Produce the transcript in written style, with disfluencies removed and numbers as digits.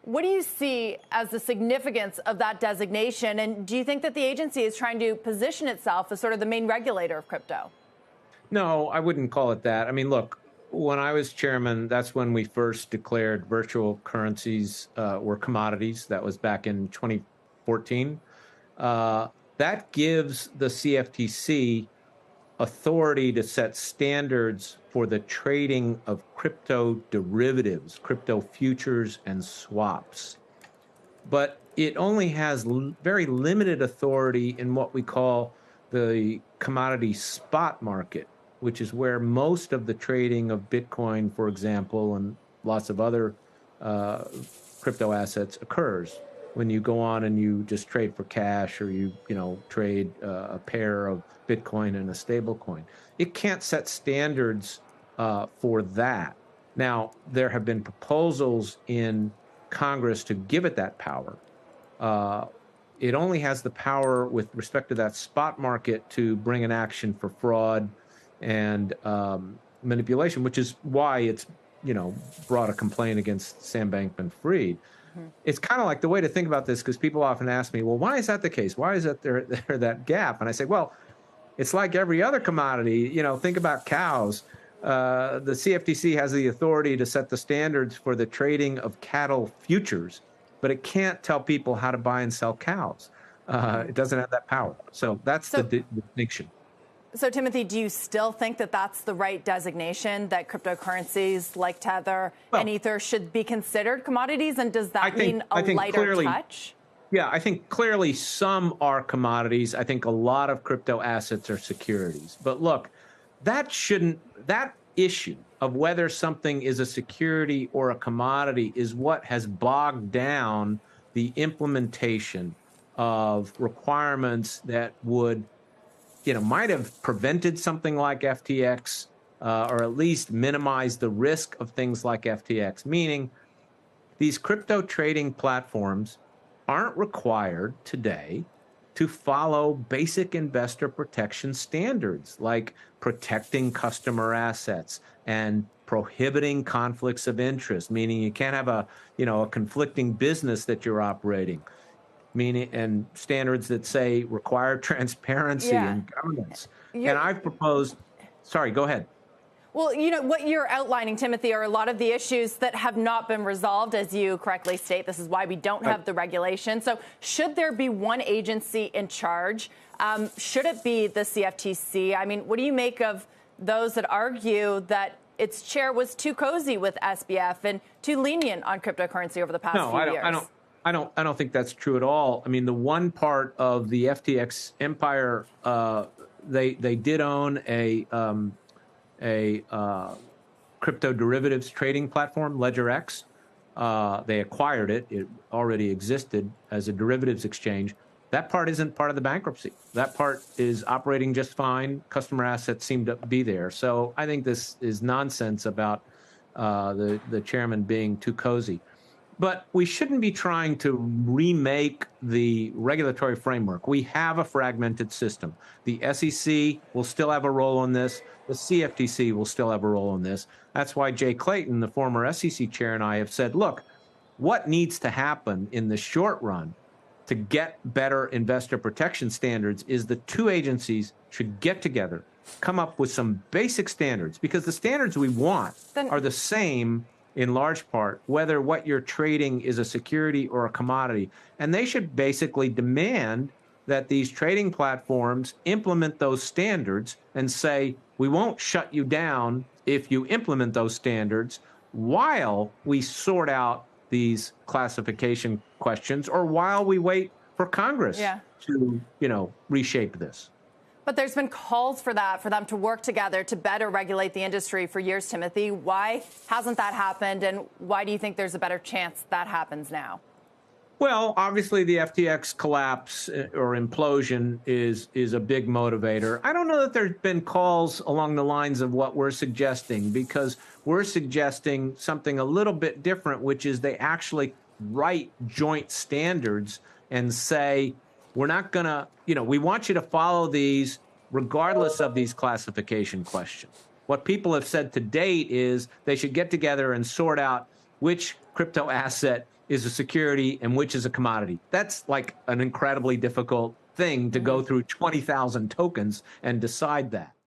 What do you see as the significance of that designation? And do you think that the agency is trying to position itself as sort of the main regulator of crypto? No, I wouldn't call it that. I mean, look, when I was chairman, that's when we first declared virtual currencies were commodities. That was back in 2014. That gives the CFTC authority to set standards for the trading of crypto derivatives, crypto futures and swaps. But it only has very limited authority in what we call the commodity spot market, which is where most of the trading of Bitcoin, for example, and lots of other crypto assets occurs. When you go on and you just trade for cash, or you trade a pair of Bitcoin and a stable coin. It can't set standards for that. Now, there have been proposals in Congress to give it that power. It only has the power with respect to that spot market to bring an action for fraud and manipulation, which is why it's brought a complaint against Sam Bankman-Fried. It's kind of like the way to think about this, because people often ask me, well, why is that the case? Why is that there that gap? And I say, well, it's like every other commodity. Think about cows. The CFTC has the authority to set the standards for the trading of cattle futures, but it can't tell people how to buy and sell cows. It doesn't have that power. So that's the distinction. So, Timothy, do you still think that that's the right designation, that cryptocurrencies like Tether and Ether should be considered commodities? And does that mean a lighter touch? Yeah, I think clearly some are commodities. I think a lot of crypto assets are securities. But look, that issue of whether something is a security or a commodity is what has bogged down the implementation of requirements that would might have prevented something like FTX, or at least minimized the risk of things like FTX, meaning these crypto trading platforms aren't required today to follow basic investor protection standards, like protecting customer assets and prohibiting conflicts of interest, meaning you can't have a conflicting business that you're operating. And standards that say require transparency and governance. And I've proposed, sorry, go ahead. Well, what you're outlining, Timothy, are a lot of the issues that have not been resolved, as you correctly state. This is why we don't have the regulation. So should there be one agency in charge? Should it be the CFTC? I mean, what do you make of those that argue that its chair was too cozy with SBF and too lenient on cryptocurrency over the past few years? I don't think that's true at all. I mean, the one part of the FTX empire, they did own a crypto derivatives trading platform, LedgerX. They acquired it. It already existed as a derivatives exchange. That part isn't part of the bankruptcy. That part is operating just fine. Customer assets seem to be there. So I think this is nonsense about the chairman being too cozy. But we shouldn't be trying to remake the regulatory framework. We have a fragmented system. The SEC will still have a role in this. The CFTC will still have a role in this. That's why Jay Clayton, the former SEC chair, and I have said, look, what needs to happen in the short run to get better investor protection standards is the two agencies should get together, come up with some basic standards, because the standards we want are the same in large part, whether what you're trading is a security or a commodity. And they should basically demand that these trading platforms implement those standards and say, we won't shut you down if you implement those standards, while we sort out these classification questions, or while we wait for Congress to, reshape this. But there's been calls for them to work together to better regulate the industry for years, Timothy. Why hasn't that happened, and why do you think there's a better chance that happens now? Well, obviously the FTX collapse or implosion is a big motivator. I don't know that there's been calls along the lines of what we're suggesting, because we're suggesting something a little bit different, which is they actually write joint standards and say, we're not going to, we want you to follow these regardless of these classification questions. What people have said to date is they should get together and sort out which crypto asset is a security and which is a commodity. That's like an incredibly difficult thing to go through 20,000 tokens and decide that.